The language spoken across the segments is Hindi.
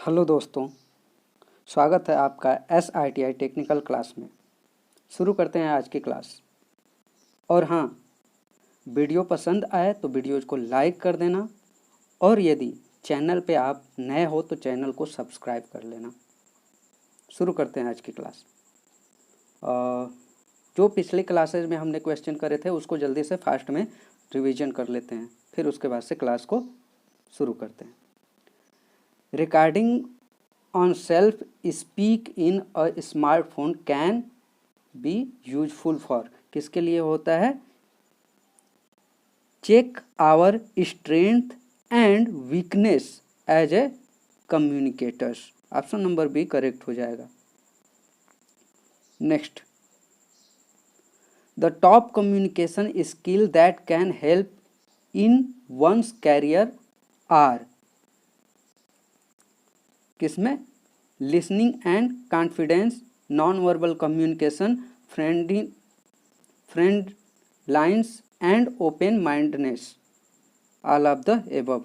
हेलो दोस्तों, स्वागत है आपका SITI टेक्निकल क्लास में। शुरू करते हैं आज की क्लास। और हाँ, वीडियो पसंद आए तो वीडियो को लाइक कर देना और यदि चैनल पे आप नए हो तो चैनल को सब्सक्राइब कर लेना। शुरू करते हैं आज की क्लास। जो पिछले क्लासेज में हमने क्वेश्चन करे थे उसको जल्दी से फास्ट में रिवीजन कर लेते हैं, फिर उसके बाद से क्लास को शुरू करते हैं। Recording on self speak in a smartphone can be useful for किसके लिए होता है? Check our strength and weakness as a communicators. Option number B correct हो जाएगा। Next, the top communication skill that can help in one's career are किसमें? Listening and confidence, non verbal communication, friendliness and open mindedness. All of the above.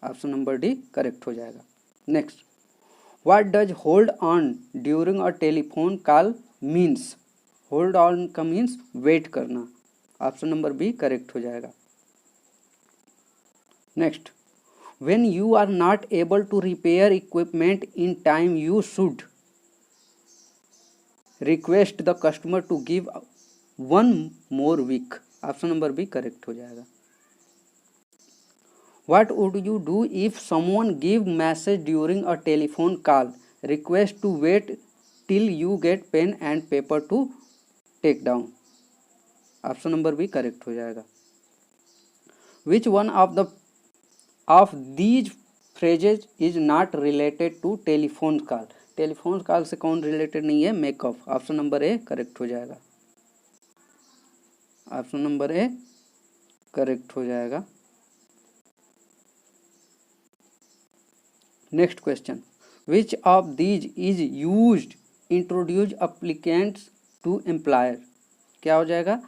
Option number D correct हो जाएगा। Next, what does hold on during a telephone call means? Hold on का मीन्स वेट करना। ऑप्शन नंबर बी करेक्ट हो जाएगा। Next, when you are not able to repair equipment in time, you should request the customer to give one more week. Option number B correct हो जाएगा। What would you do if someone give message during a telephone call? Request to wait till you get pen and paper to take down. Option number B correct हो जाएगा। Which one of these phrases is not related to telephone call? Telephone call से कौन रिलेटेड नहीं है? Makeup. Option number A correct हो जाएगा। ऑप्शन नंबर ए करेक्ट हो जाएगा। Next question, which of these is used introduce applicants to employer? क्या हो जाएगा?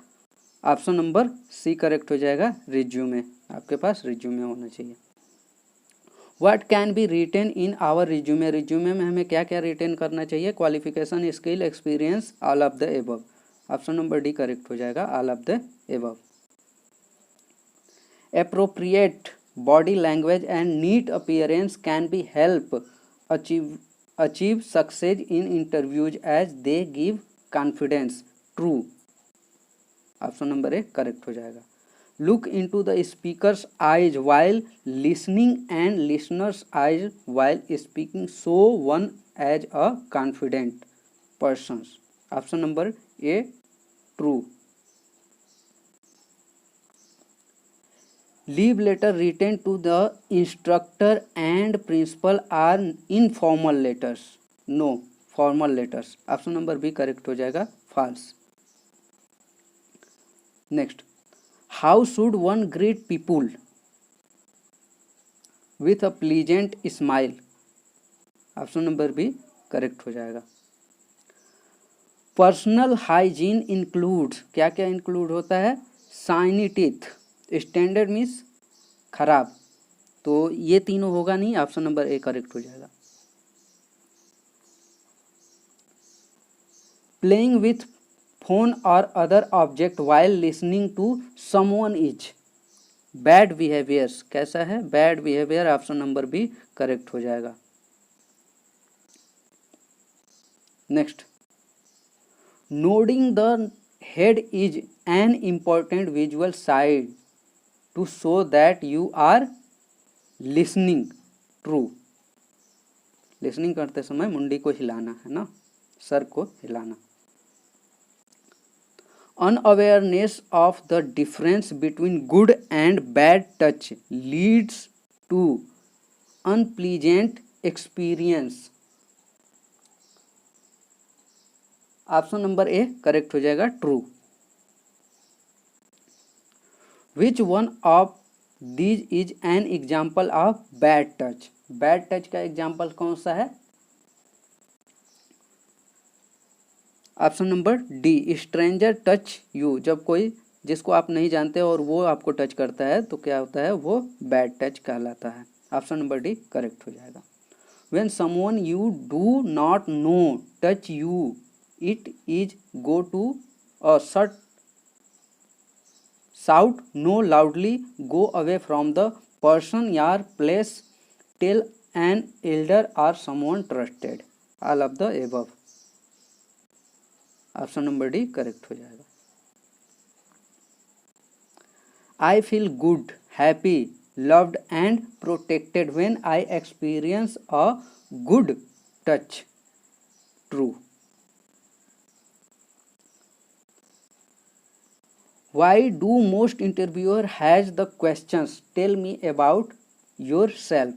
ऑप्शन नंबर सी करेक्ट हो जाएगा। रिज्यूमे। आपके पास रिज्यूमे होना चाहिए। What can be written in our resume? Resume में हमें क्या क्या रिटेन करना चाहिए? Qualification, skill, experience, all of the above. Option number D correct हो जाएगा। All of the above. Appropriate body language and neat appearance can be help achieve success in interviews as they give confidence. True. Option number A correct हो जाएगा। Look into the speaker's eyes while listening and listener's eyes while speaking. Show one as a confident person. Option number A true. Leave letter written to the instructor and principal are informal letters. No, formal letters. Option number B correct हो जाएगा। False. Next, how should one greet people? With a pleasant smile. Option number B correct हो जाएगा। पर्सनल हाइजीन इंक्लूड्स, क्या क्या इंक्लूड होता है? शाइनी टीथ, स्टैंडर्ड मीन्स खराब, तो ये तीनों होगा नहीं। ऑप्शन नंबर ए करेक्ट हो जाएगा। प्लेइंग विथ फोन और other object while listening to someone is bad behaviours. कैसा है? Bad behaviour. Option number B correct हो जाएगा। Next, nodding the head is an important visual side to show that you are listening. True. Listening करते समय मुंडी को हिलाना है ना, सर को हिलाना। Unawareness of the difference between good and bad touch leads to unpleasant experience. Option number A correct हो जाएगा। True. Which one of these is an example of bad touch? Bad touch का एग्जाम्पल कौन सा है? Option number D stranger touch you. जब कोई जिसको आप नहीं जानते और वो आपको टच करता है तो क्या होता है? वो बैड टच कहलाता है। ऑप्शन नंबर डी करेक्ट हो जाएगा। When someone you do not know touch you, it is go to a shout no loudly, go away from the person or place, tell an elder or someone trusted. All of the above. Option number D correct हो जाएगा. I feel good, happy, loved and protected when I experience a good touch. True. Why do most interviewer has the questions tell me about yourself?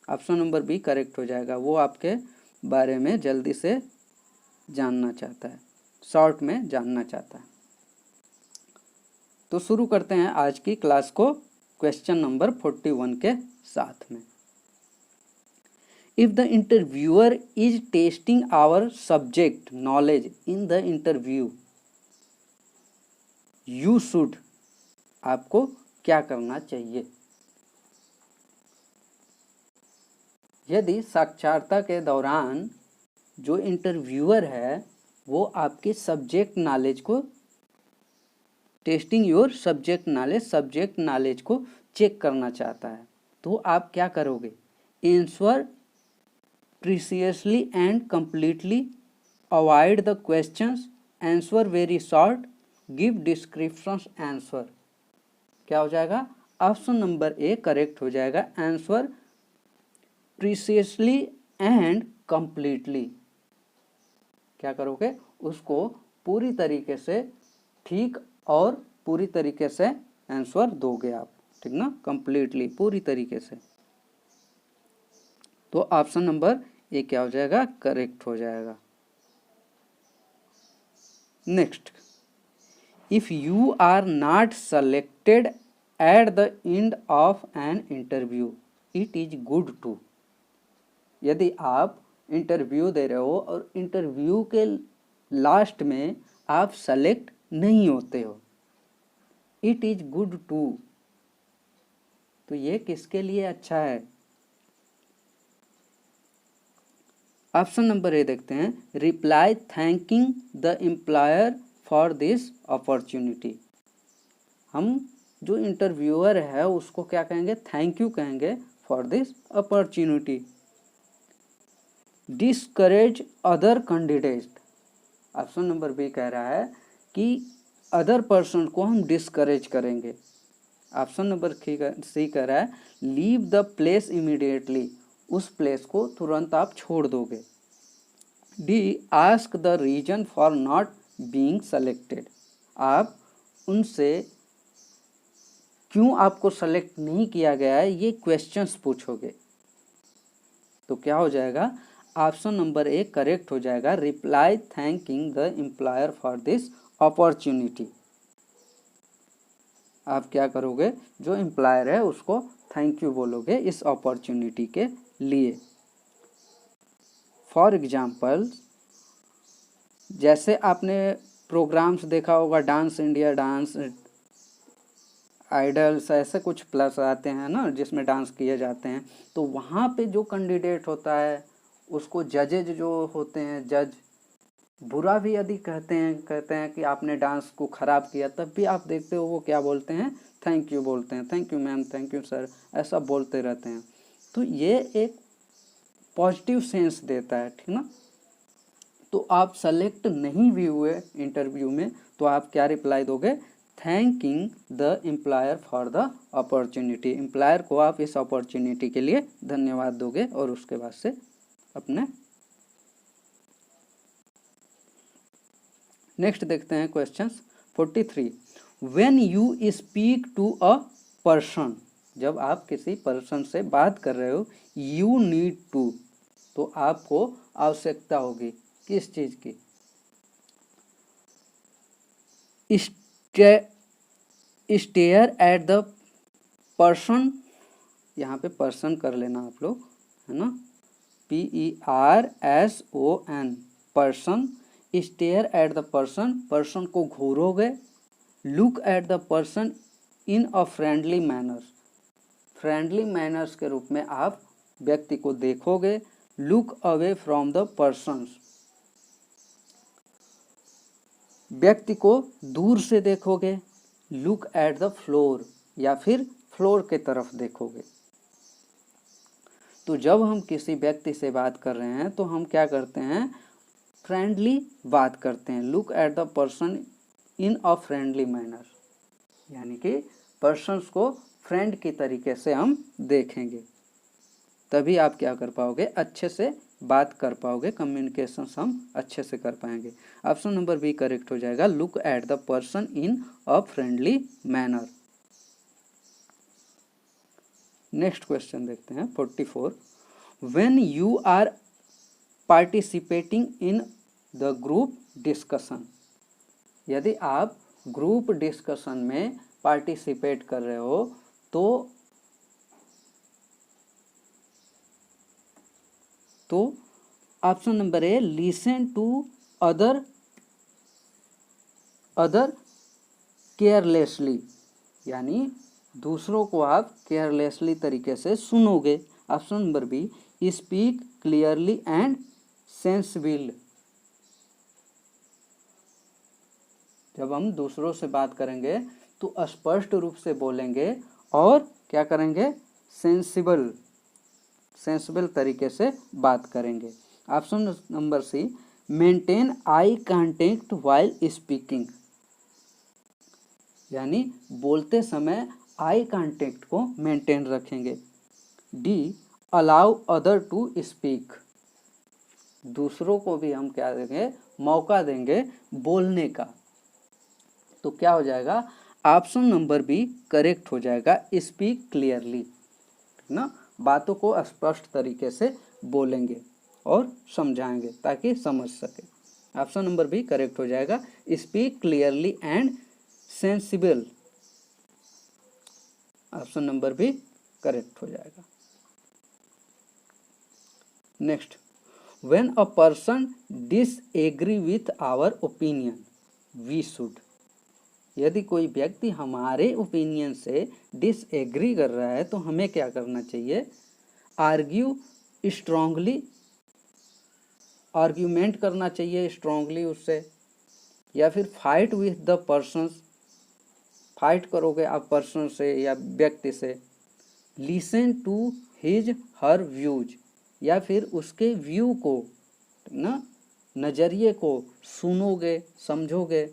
Option number B correct हो जाएगा. वो आपके बारे में जल्दी से जानना चाहता है, शॉर्ट में जानना चाहता है. तो शुरू करते हैं आज की क्लास को क्वेश्चन नंबर 41 के साथ में. If the interviewer is testing our subject knowledge in the interview, you should, आपको क्या करना चाहिए? यदि साक्षात्कार के दौरान जो इंटरव्यूअर है वो आपके सब्जेक्ट नॉलेज को, टेस्टिंग योर सब्जेक्ट नॉलेज को चेक करना चाहता है, तो आप क्या करोगे? Answer precisely and completely, avoid the questions, answer very short, give descriptions answer. क्या हो जाएगा? ऑप्शन नंबर ए करेक्ट हो जाएगा. Answer precisely and completely. क्या करोगे? उसको पूरी तरीके से ठीक और पूरी तरीके से आंसर दोगे आप, ठीक ना? कंप्लीटली, पूरी तरीके से. तो ऑप्शन नंबर ए क्या हो जाएगा? करेक्ट हो जाएगा. Next, if you are not selected at the end of an interview, it is good to. यदि आप इंटरव्यू दे रहे हो और इंटरव्यू के लास्ट में आप सेलेक्ट नहीं होते हो, इट इज गुड टू, तो ये किसके लिए अच्छा है? ऑप्शन नंबर ए देखते हैं. Reply thanking the employer for this opportunity. हम जो इंटरव्यूअर है उसको क्या कहेंगे? थैंक यू कहेंगे for this opportunity. Discourage other candidate. Option number B कह रहा है कि अदर पर्सन को हम डिस्करेज करेंगे. ऑप्शन नंबर सी कह रहा है लीव द प्लेस इमीडिएटली. उस प्लेस को तुरंत आप छोड़ दोगे. D ask the reason for not being selected. आप उनसे क्यों आपको सेलेक्ट नहीं किया गया है ये क्वेश्चंस पूछोगे. तो क्या हो जाएगा? ऑप्शन नंबर ए करेक्ट हो जाएगा. Reply thanking the employer for this opportunity. आप क्या करोगे? जो एम्प्लॉयर है उसको थैंक यू बोलोगे इस अपॉर्चुनिटी के लिए. फॉर एग्जाम्पल, जैसे आपने प्रोग्राम्स देखा होगा, डांस इंडिया, डांस आइडल्स, ऐसे कुछ प्लस आते हैं ना जिसमें डांस किए जाते हैं. तो वहाँ पे जो कैंडिडेट होता है उसको जजेज जो होते हैं, जज बुरा भी यदि कहते हैं कि आपने डांस को ख़राब किया, तब भी आप देखते हो वो क्या बोलते हैं? थैंक यू बोलते हैं. Thank you ma'am, thank you sir, ऐसा बोलते रहते हैं. तो ये एक पॉजिटिव सेंस देता है, ठीक ना? तो आप सेलेक्ट नहीं भी हुए इंटरव्यू में तो आप क्या रिप्लाई दोगे? Thanking the employer for the opportunity. Employer को आप इस अपॉर्चुनिटी के लिए धन्यवाद दोगे और उसके बाद से अपने. नेक्स्ट देखते हैं questions 43. When you speak to a person. जब आप किसी पर्सन से बात कर रहे हो, यू नीड टू, तो आपको आवश्यकता होगी किस चीज की? Stair at the person. यहाँ पे पर्सन कर लेना आप लोग, है ना? PERSON, person. Stare at the person, person को घूरोगे. Look at the person in a friendly manner, friendly manners के रूप में आप व्यक्ति को देखोगे. Look away from the person, व्यक्ति को दूर से देखोगे, लुक एट द फ्लोर, या फिर फ्लोर के तरफ देखोगे। तो जब हम किसी व्यक्ति से बात कर रहे हैं तो हम क्या करते हैं, फ्रेंडली बात करते हैं, look at the person in a friendly manner, यानी कि पर्सन्स को फ्रेंड के तरीके से हम देखेंगे, तभी आप क्या कर पाओगे, अच्छे से बात कर पाओगे, कम्युनिकेशन हम अच्छे से कर पाएंगे। ऑप्शन नंबर बी करेक्ट हो जाएगा, look at the person in a friendly manner. Next question देखते हैं 44। When you are participating in the group discussion, यदि आप ग्रुप डिस्कशन में पार्टिसिपेट कर रहे हो तो option number A, listen to other carelessly, यानी दूसरों को आप केयरलेसली तरीके से सुनोगे। Option number B, speak clearly and sensible, जब हम दूसरों से बात करेंगे तो स्पष्ट रूप से बोलेंगे और क्या करेंगे, सेंसिबल तरीके से बात करेंगे। Option number C, maintain eye contact while speaking, यानी बोलते समय आई कांटेक्ट को मेंटेन रखेंगे। D, allow other to speak, दूसरों को भी हम क्या देंगे, मौका देंगे बोलने का। तो क्या हो जाएगा, ऑप्शन नंबर बी करेक्ट हो जाएगा, स्पीक क्लियरली, ठीक ना, बातों को स्पष्ट तरीके से बोलेंगे और समझाएंगे ताकि समझ सके। ऑप्शन नंबर बी करेक्ट हो जाएगा, speak clearly and sensible, option number B correct हो जाएगा। Next, when a person disagree with our opinion we should, यदि कोई व्यक्ति हमारे ओपिनियन से डिसएग्री कर रहा है तो हमें क्या करना चाहिए, आर्ग्यू स्ट्रांगली, आर्ग्यूमेंट करना चाहिए स्ट्रांगली उससे, या फिर fight with the person, fight करोगे आप पर्सन से या व्यक्ति से। Listen to his her views, या फिर उसके व्यू को ना, नज़रिए को सुनोगे समझोगे।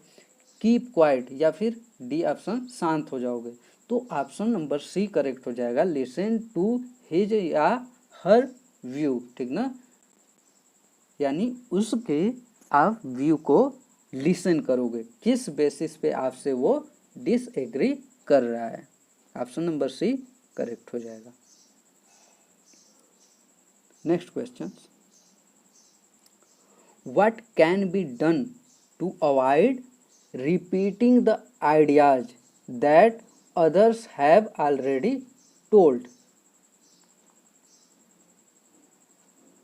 कीप क्वाइट, या फिर डी ऑप्शन शांत हो जाओगे। तो ऑप्शन नंबर सी करेक्ट हो जाएगा, लिसन टू हिज या हर व्यू, ठीक ना, यानी उसके आप व्यू को लिसन करोगे, किस बेसिस पे आपसे वो डिसएग्री कर रहा है। ऑप्शन नंबर सी करेक्ट हो जाएगा। Next question, what can be done to avoid repeating the ideas that others have already told,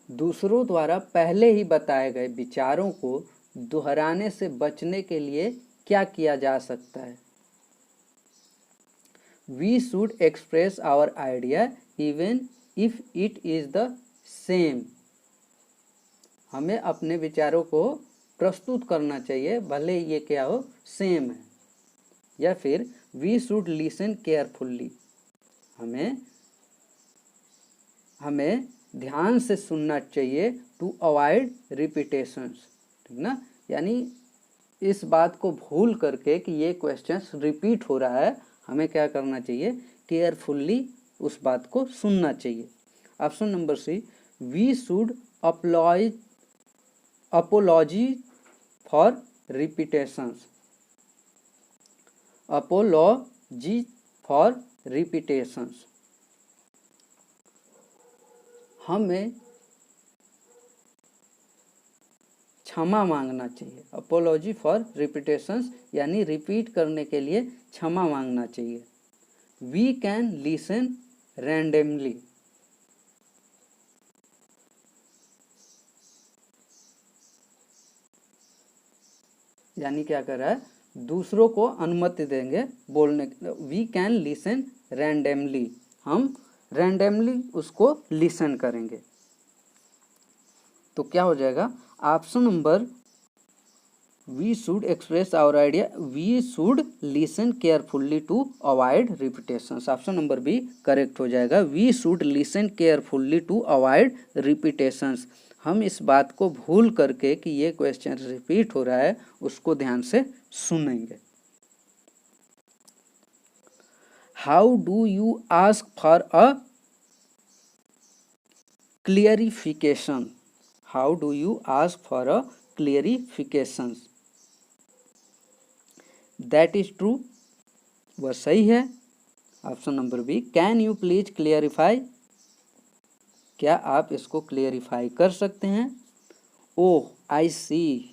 दूसरों द्वारा पहले ही बताए गए विचारों को दोहराने से बचने के लिए क्या किया जा सकता है। We should express our idea even if it is the same, हमें अपने विचारों को प्रस्तुत करना चाहिए भले ये क्या हो, सेम है। या फिर वी शुड लिसन केयरफुल्ली, हमें ध्यान से सुनना चाहिए, टू अवॉइड रिपीटेशंस, ठीक ना, यानी इस बात को भूल करके कि ये क्वेश्चंस रिपीट हो रहा है, हमें क्या करना चाहिए, केयरफुल्ली उस बात को सुनना चाहिए। Option number C, we should apology for repetitions, apology for repetitions, हमें क्षमा मांगना चाहिए। apology for repetitions यानी रिपीट करने के लिए क्षमा मांगना चाहिए। we can listen randomly, यानी क्या कर रहा है, दूसरों को अनुमति देंगे बोलने। वी कैन लिसन रैंडमली, हम रैंडमली उसको लिसन करेंगे। तो क्या हो जाएगा option number we should express our idea, we should listen carefully to avoid repetitions. Option number B correct हो जाएगा, we should listen carefully to avoid repetitions. हम इस बात को भूल करके कि ये क्वेश्चन रिपीट हो रहा है उसको ध्यान से सुनेंगे। How do you ask for a clarification, how do you ask for a clarification, that is true, वह सही है। Option number B can you please clarify, क्या आप इसको क्लियरिफाई कर सकते हैं। Oh I see.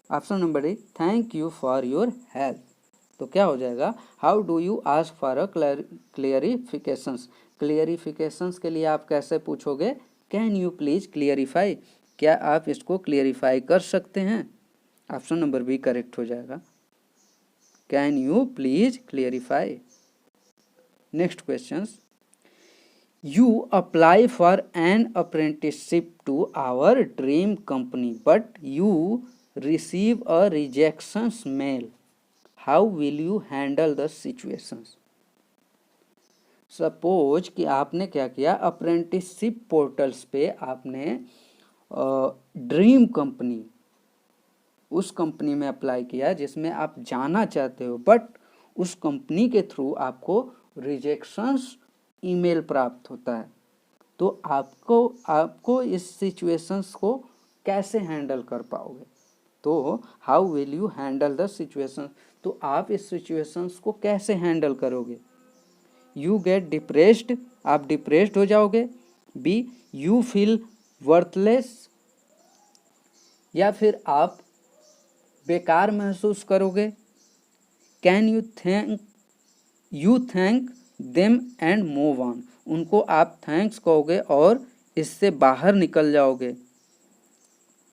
Option number D thank you for your help. तो क्या हो जाएगा how do you ask for a clarifications, clarifications के लिए आप कैसे पूछोगे, कैन यू प्लीज क्लियरिफाई, क्या आप इसको क्लियरिफाई कर सकते हैं। ऑप्शन नंबर बी करेक्ट हो जाएगा, can you please clarify. Next question, you apply for an apprenticeship to our dream company but you receive a rejection mail, how will you handle the situations. Suppose कि आपने क्या किया, अप्रेंटिसशिप पोर्टल्स पे आपने ड्रीम कंपनी, उस कंपनी में अप्लाई किया जिसमें आप जाना चाहते हो, बट उस कंपनी के थ्रू आपको रिजेक्शंस ईमेल प्राप्त होता है। तो आपको इस सिचुएशंस को कैसे हैंडल कर पाओगे। तो how will you handle the situation, तो आप इस सिचुएशंस को कैसे हैंडल करोगे। यू गेट डिप्रेस्ड, आप डिप्रेस्ड हो जाओगे। बी यू फील वर्थलेस, या फिर आप बेकार महसूस करोगे। Can you thank them and move on, उनको आप थैंक्स कहोगे और इससे बाहर निकल जाओगे।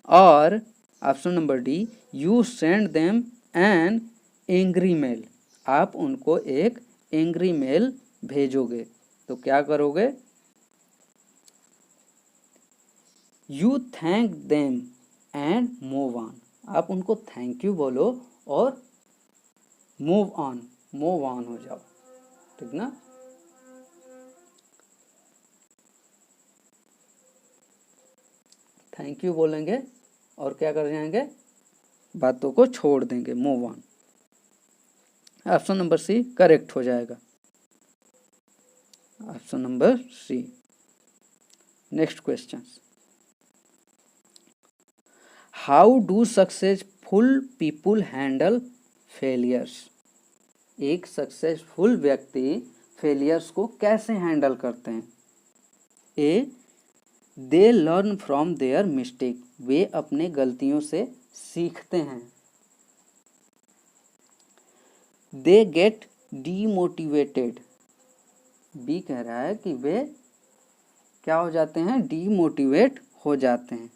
और option number D you send them an angry mail, आप उनको एक एंग्री मेल भेजोगे। तो क्या करोगे, you thank them and move on, आप उनको थैंक यू बोलो और मूव ऑन हो जाओ, ठीक ना। थैंक यू बोलेंगे और क्या कर जाएंगे, बातों को छोड़ देंगे, move on. Option number C correct हो जाएगा, option number C. Next question, how do successful people handle failures, एक सक्सेसफुल व्यक्ति फेलियर्स को कैसे हैंडल करते हैं। A they learn from their mistake, वे अपने गलतियों से सीखते हैं। दे गेट डीमोटिवेटेड, बी कह रहा है कि वे क्या हो जाते हैं, डीमोटिवेट हो जाते हैं।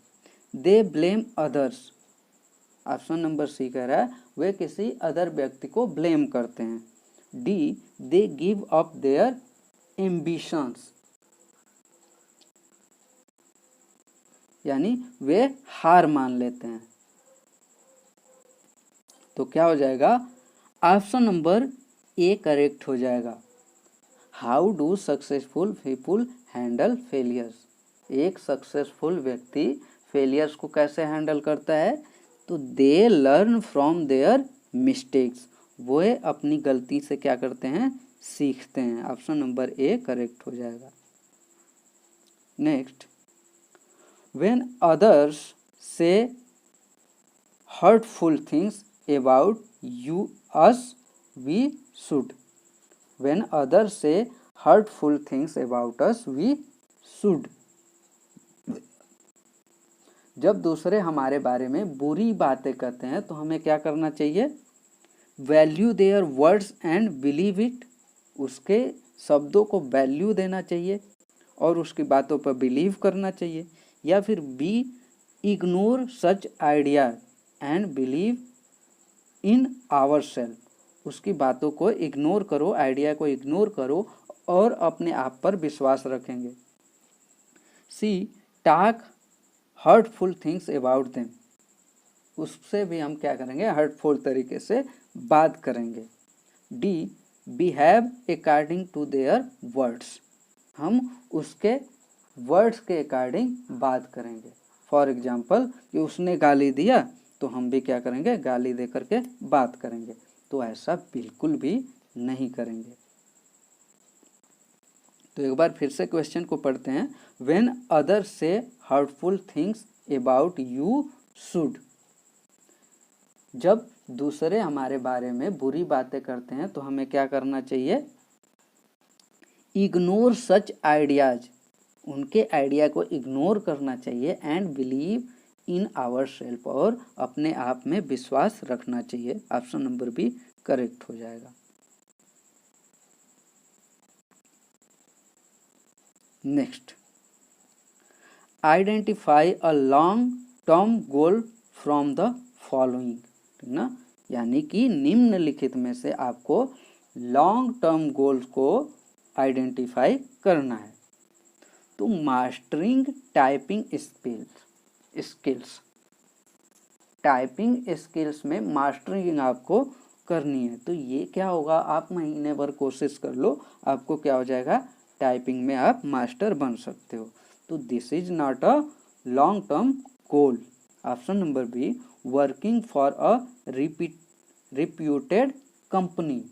They blame others, option number C कह रहा है वे किसी अदर व्यक्ति को ब्लेम करते हैं। D they give up their ambitions, यानी वे हार मान लेते हैं। तो क्या हो जाएगा, ऑप्शन नंबर ए करेक्ट हो जाएगा। How do successful people handle failures, एक सक्सेसफुल व्यक्ति फेलियर्स को कैसे हैंडल करता है, तो दे लर्न फ्रॉम देयर मिस्टेक्स, वो अपनी गलती से क्या करते हैं, सीखते हैं। ऑप्शन नंबर ए करेक्ट हो जाएगा। Next, when others say hurtful things about you us we should, when others say hurtful things about us we should, जब दूसरे हमारे बारे में बुरी बातें कहते हैं तो हमें क्या करना चाहिए, value their words and believe it, उसके शब्दों को वैल्यू देना चाहिए और उसकी बातों पर बिलीव करना चाहिए। या फिर B ignore such idea and believe in our self, उसकी बातों को इग्नोर करो, आइडिया को इग्नोर करो और अपने आप पर विश्वास रखेंगे। C talk hurtful things about them, उससे भी हम क्या करेंगे, हर्टफुल तरीके से बात करेंगे। D, behave according to their words, हम उसके वर्ड्स के अकॉर्डिंग बात करेंगे। फॉर एग्जाम्पल कि उसने गाली दिया तो हम भी क्या करेंगे, गाली दे करके बात करेंगे, तो ऐसा बिल्कुल भी नहीं करेंगे। तो एक बार फिर से क्वेश्चन को पढ़ते हैं। व्हेन अदर से hurtful things about you should, जब दूसरे हमारे बारे में बुरी बातें करते हैं तो हमें क्या करना चाहिए, इग्नोर सच आइडियाज, उनके आइडिया को इग्नोर करना चाहिए। And believe in our self, और अपने आप में विश्वास रखना चाहिए। ऑप्शन नंबर बी करेक्ट हो जाएगा। Next, identify a long term goal from the following, ठीक ना, यानी कि निम्नलिखित में से आपको लॉन्ग टर्म गोल्स को आइडेंटिफाई करना है। तो mastering typing skills, typing skills में मास्टरिंग आपको करनी है। तो ये क्या होगा, आप महीने भर कोशिश कर लो, आपको क्या हो जाएगा, टाइपिंग में आप मास्टर बन सकते हो। तो this is not a long term goal. Option number B, working for a reputed company,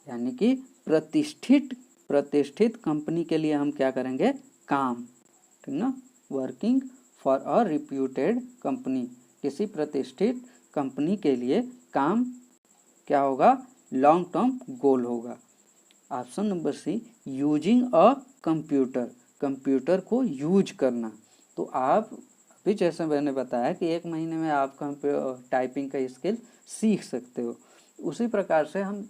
यानी कि प्रतिष्ठित कंपनी के लिए हम क्या करेंगे, काम, ठीक ना। Working for a reputed company, किसी प्रतिष्ठित कंपनी के लिए काम क्या होगा, लॉन्ग टर्म गोल होगा। Option number C, using a computer, computer को यूज करना। तो आप अभी जैसे मैंने बताया कि एक महीने में आप टाइपिंग का स्किल सीख सकते हो, उसी प्रकार से हम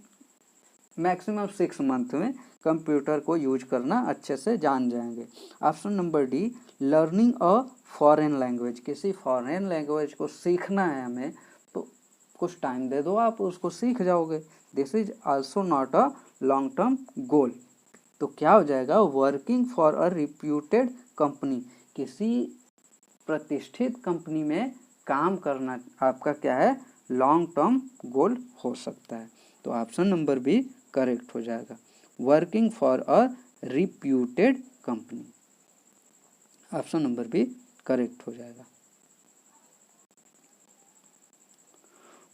मैक्सिमम 6 मंथ में कंप्यूटर को यूज करना अच्छे से जान जाएंगे। Option number D, learning a foreign language, किसी फॉरेन लैंग्वेज को सीखना है हमें, तो कुछ टाइम दे दो, आप उसको सीख जाओगे। This is also not a long term गोल। तो क्या हो जाएगा, working for a reputed company, किसी प्रतिष्ठित कंपनी में काम करना आपका क्या है, लॉन्ग टर्म गोल हो सकता है। तो ऑप्शन नंबर बी करेक्ट हो जाएगा, working for a reputed company. Option number B correct हो जाएगा।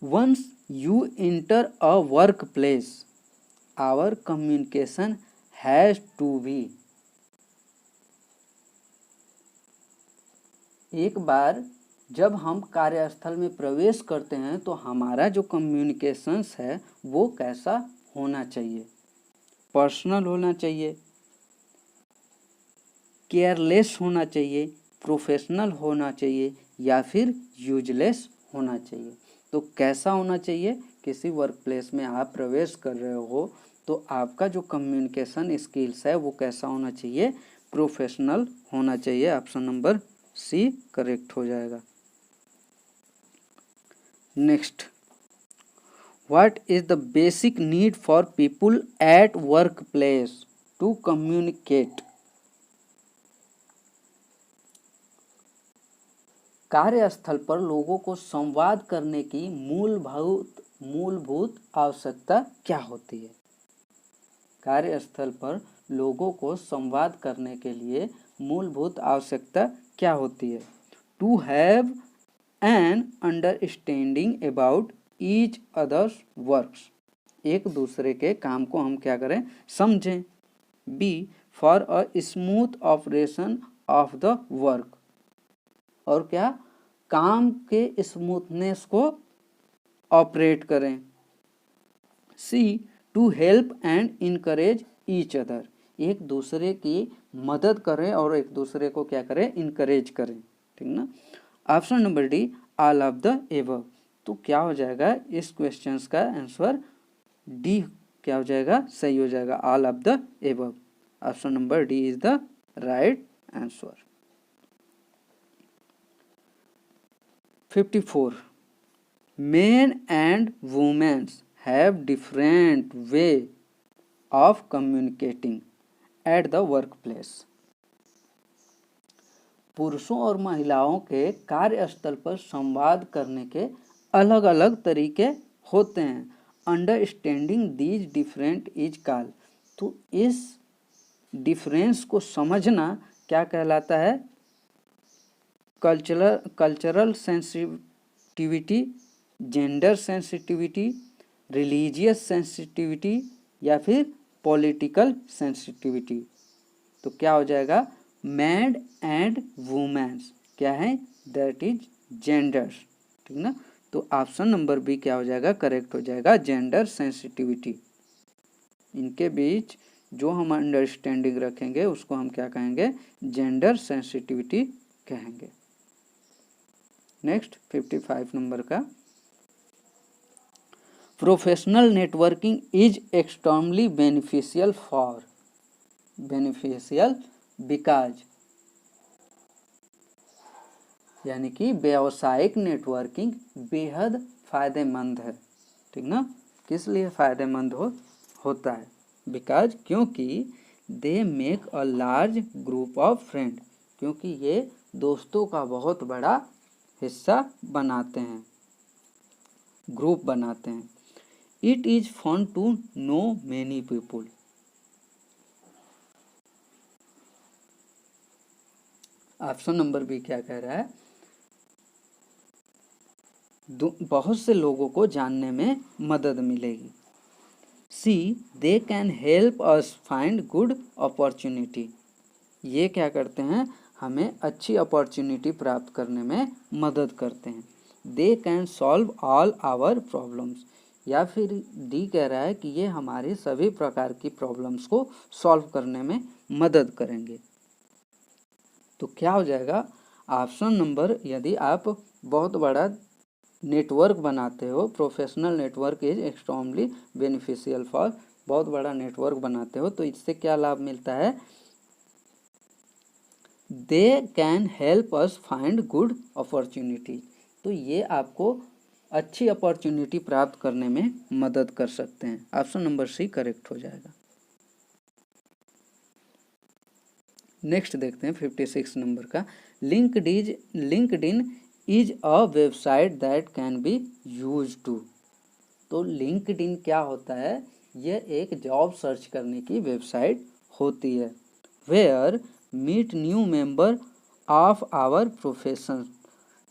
Once you enter a work place, our communication has to be, एक बार जब हम कार्यस्थल में प्रवेश करते हैं तो हमारा जो कम्युनिकेशंस है वो कैसा होना चाहिए, पर्सनल होना चाहिए, केयरलेस होना चाहिए, प्रोफेशनल होना चाहिए, या फिर यूजलेस होना चाहिए। तो कैसा होना चाहिए, किसी वर्क प्लेस में आप प्रवेश कर रहे हो तो आपका जो कम्युनिकेशन स्किल्स है वो कैसा होना चाहिए, प्रोफेशनल होना चाहिए। ऑप्शन नंबर सी करेक्ट हो जाएगा। Next, what is the basic need for people at work place to communicate, कार्यस्थल पर लोगों को संवाद करने की मूलभूत आवश्यकता क्या होती है, कार्यस्थल पर लोगों को संवाद करने के लिए मूलभूत आवश्यकता क्या होती है, to have an understanding about each others works, एक दूसरे के काम को हम क्या करें, समझें। B, for a smooth operation of the work, और क्या, काम के स्मूथनेस को ऑपरेट करें। C, to help and encourage each other, एक दूसरे की मदद करें और एक दूसरे को क्या करें, इनकरेज करें, ठीक ना। Option number D, all of the above. तो क्या हो जाएगा, इस क्वेश्चंस का आंसर डी क्या हो जाएगा, सही हो जाएगा, all of the above. Option number D is the right answer. 54, men and women have different way of communicating at the workplace, पुरुषों और महिलाओं के कार्यस्थल पर संवाद करने के अलग अलग तरीके होते हैं। Understanding these different is called, तो इस डिफरेंस को समझना क्या कहलाता है? Cultural sensitivity, gender sensitivity, religious sensitivity या फिर पॉलिटिकल सेंसिटिविटी। तो क्या हो जाएगा? मैन एंड वुमेन्स क्या है? दैट इज जेंडर्स, ठीक ना। तो ऑप्शन नंबर बी क्या हो जाएगा? करेक्ट हो जाएगा, जेंडर सेंसिटिविटी। इनके बीच जो हम अंडरस्टैंडिंग रखेंगे उसको हम क्या कहेंगे? जेंडर सेंसिटिविटी कहेंगे। नेक्स्ट 55 नंबर का, professional networking is extremely beneficial for, beneficial because, यानी कि व्यावसायिक नेटवर्किंग बेहद फायदेमंद है, ठीक ना। किस लिए फायदेमंद होता है? बिकॉज, क्योंकि they make a large group of friend, क्योंकि ये दोस्तों का बहुत बड़ा हिस्सा बनाते हैं, ग्रुप बनाते हैं। It is fun to know many people, option number B क्या कह रहा है? बहुत से लोगों को जानने में मदद मिलेगी। C, they can help us find good opportunity, ये क्या करते हैं? हमें अच्छी अपॉर्चुनिटी प्राप्त करने में मदद करते हैं। They can solve all our problems, या फिर डी कह रहा है कि ये हमारी सभी प्रकार की प्रॉब्लम्स को सॉल्व करने में मदद करेंगे। तो क्या हो जाएगा? ऑप्शन नंबर, यदि आप बहुत बड़ा नेटवर्क बनाते हो, professional network is extremely beneficial for, बहुत बड़ा नेटवर्क बनाते हो तो इससे क्या लाभ मिलता है? दे can help us find good opportunity, तो ये आपको अच्छी अपॉर्चुनिटी प्राप्त करने में मदद कर सकते हैं। ऑप्शन नंबर सी करेक्ट हो जाएगा। नेक्स्ट देखते हैं 56 नंबर का, LinkedIn is a website that can be use to, तो लिंक्डइन क्या होता है? यह एक जॉब सर्च करने की वेबसाइट होती है। Where meet new member of our profession,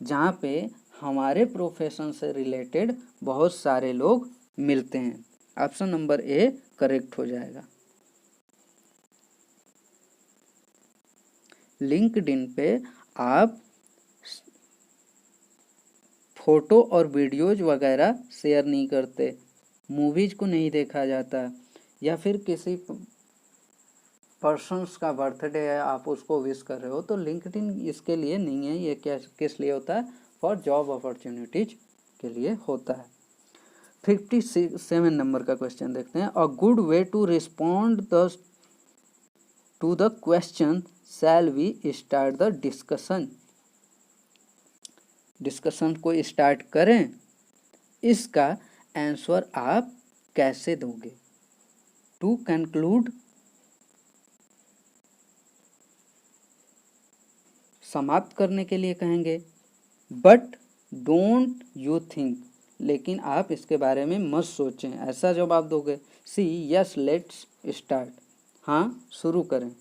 जहाँ पे हमारे प्रोफेशन से रिलेटेड बहुत सारे लोग मिलते हैं। ऑप्शन नंबर ए करेक्ट हो जाएगा। लिंक्डइन पे आप फोटो और वीडियोज वगैरह शेयर नहीं करते, मूवीज को नहीं देखा जाता, या फिर किसी पर्सन्स का बर्थडे है आप उसको विश कर रहे हो, तो लिंक्डइन इसके लिए नहीं है। ये क्या किस लिए होता है? फॉर जॉब अपॉर्चुनिटीज के लिए होता है। 57 नंबर का क्वेश्चन देखते हैं, a good way to respond to the question shall we start the discussion, discussion को स्टार्ट करें, इसका आंसर आप कैसे दोगे? टू कंक्लूड, समाप्त करने के लिए कहेंगे। बट डोंट यू थिंक, लेकिन आप इसके बारे में मत सोचें, ऐसा जवाब दोगे। सी, यस लेट्स स्टार्ट, हाँ शुरू करें।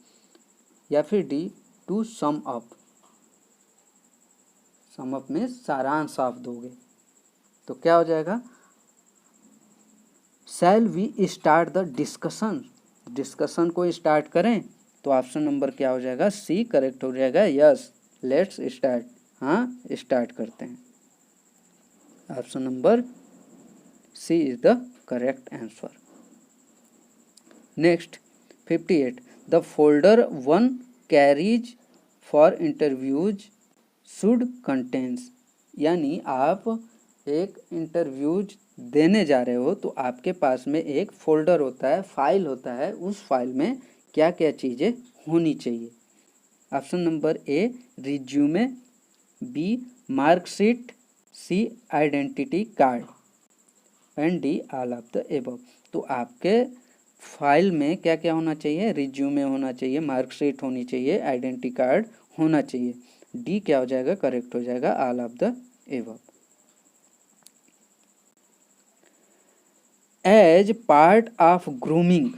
या फिर D, to sum up, sum up में सारांश आप दोगे। तो क्या हो जाएगा? Shall we start the discussion, discussion को स्टार्ट करें, तो ऑप्शन नंबर क्या हो जाएगा? सी करेक्ट हो जाएगा। यस लेट्स स्टार्ट, हाँ स्टार्ट करते हैं। Option number C is the correct answer. Next 58, the folder one carries for interviews should contains, यानी आप एक इंटरव्यूज देने जा रहे हो तो आपके पास में एक फोल्डर होता है, फाइल होता है, उस फाइल में क्या क्या चीज़ें होनी चाहिए। Option number A resume, B marksheet, C identity card and D all of the above. तो आपके फाइल में क्या क्या होना चाहिए? रिज्यूमे होना चाहिए, मार्कशीट होनी चाहिए, आइडेंटिटी कार्ड होना चाहिए। डी क्या हो जाएगा, करेक्ट हो जाएगा, all of the above. As part of grooming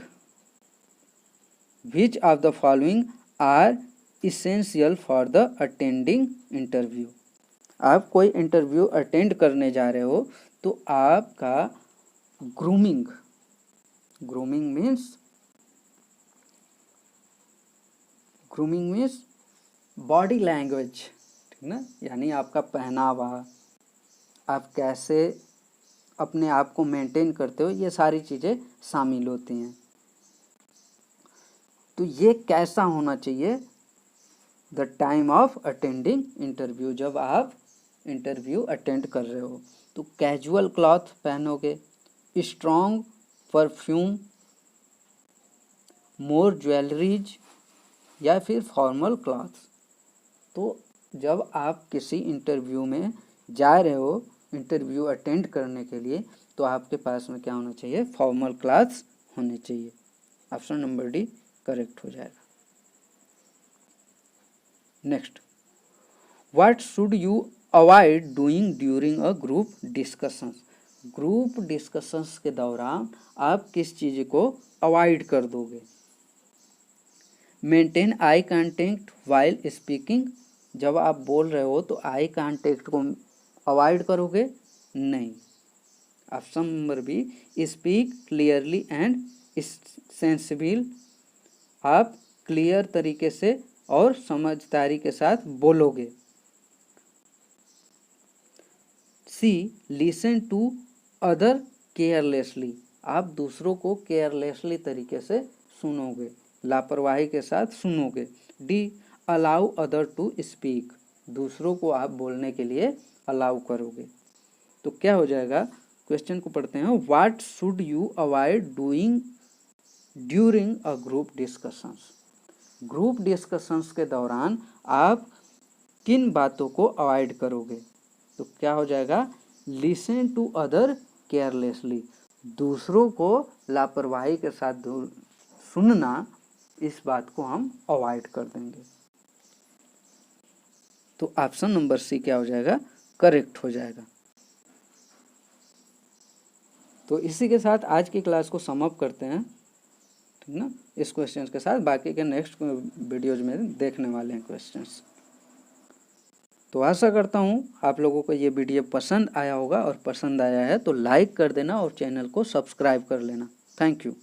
which of the following are essential for the attending interview। आप कोई इंटरव्यू अटेंड करने जा रहे हो तो आपका grooming, grooming means body language, ठीक ना, यानी आपका पहनावा, आप कैसे अपने आप को मेंटेन करते हो, ये सारी चीज़ें शामिल होती हैं। तो ये कैसा होना चाहिए, the time of attending interview, जब आप इंटरव्यू अटेंड कर रहे हो तो कैजुअल क्लॉथ पहनोगे, स्ट्रॉन्ग परफ्यूम, मोर ज्वेलरीज, या फिर फॉर्मल क्लॉथ्स। तो जब आप किसी इंटरव्यू में जा रहे हो, इंटरव्यू अटेंड करने के लिए, तो आपके पास में क्या होना चाहिए, फॉर्मल क्लॉथ्स होने चाहिए। ऑप्शन नंबर डी करेक्ट हो जाएगा। Next, what should you avoid doing during a group discussions. Group discussions के दौरान आप किस चीज़ को अवॉइड कर दोगे। Maintain eye contact while speaking, जब आप बोल रहे हो तो आई कांटेक्ट को अवॉइड करोगे, नहीं। Option number B, speak clearly and sensible, आप क्लियर तरीके से और समझदारी के साथ बोलोगे। C, listen to other carelessly, आप दूसरों को केयरलेसली तरीके से सुनोगे, लापरवाही के साथ सुनोगे। D, allow other to speak, दूसरों को आप बोलने के लिए अलाउ करोगे। तो क्या हो जाएगा, क्वेश्चन को पढ़ते हैं। What should you avoid doing during a group discussions, group discussions के दौरान आप किन बातों को अवॉइड करोगे। तो क्या हो जाएगा, लिसन टू अदर केयरलेसली, दूसरों को लापरवाही के साथ सुनना, इस बात को हम अवॉइड कर देंगे। तो ऑप्शन नंबर सी क्या हो जाएगा, करेक्ट हो जाएगा। तो इसी के साथ आज की क्लास को समअप करते हैं, ठीक ना, इस क्वेश्चन के साथ। बाकी के नेक्स्ट वीडियोज में देखने वाले हैं क्वेश्चंस। तो आशा करता हूँ आप लोगों को ये वीडियो पसंद आया होगा, और पसंद आया है तो लाइक कर देना और चैनल को सब्सक्राइब कर लेना। Thank you.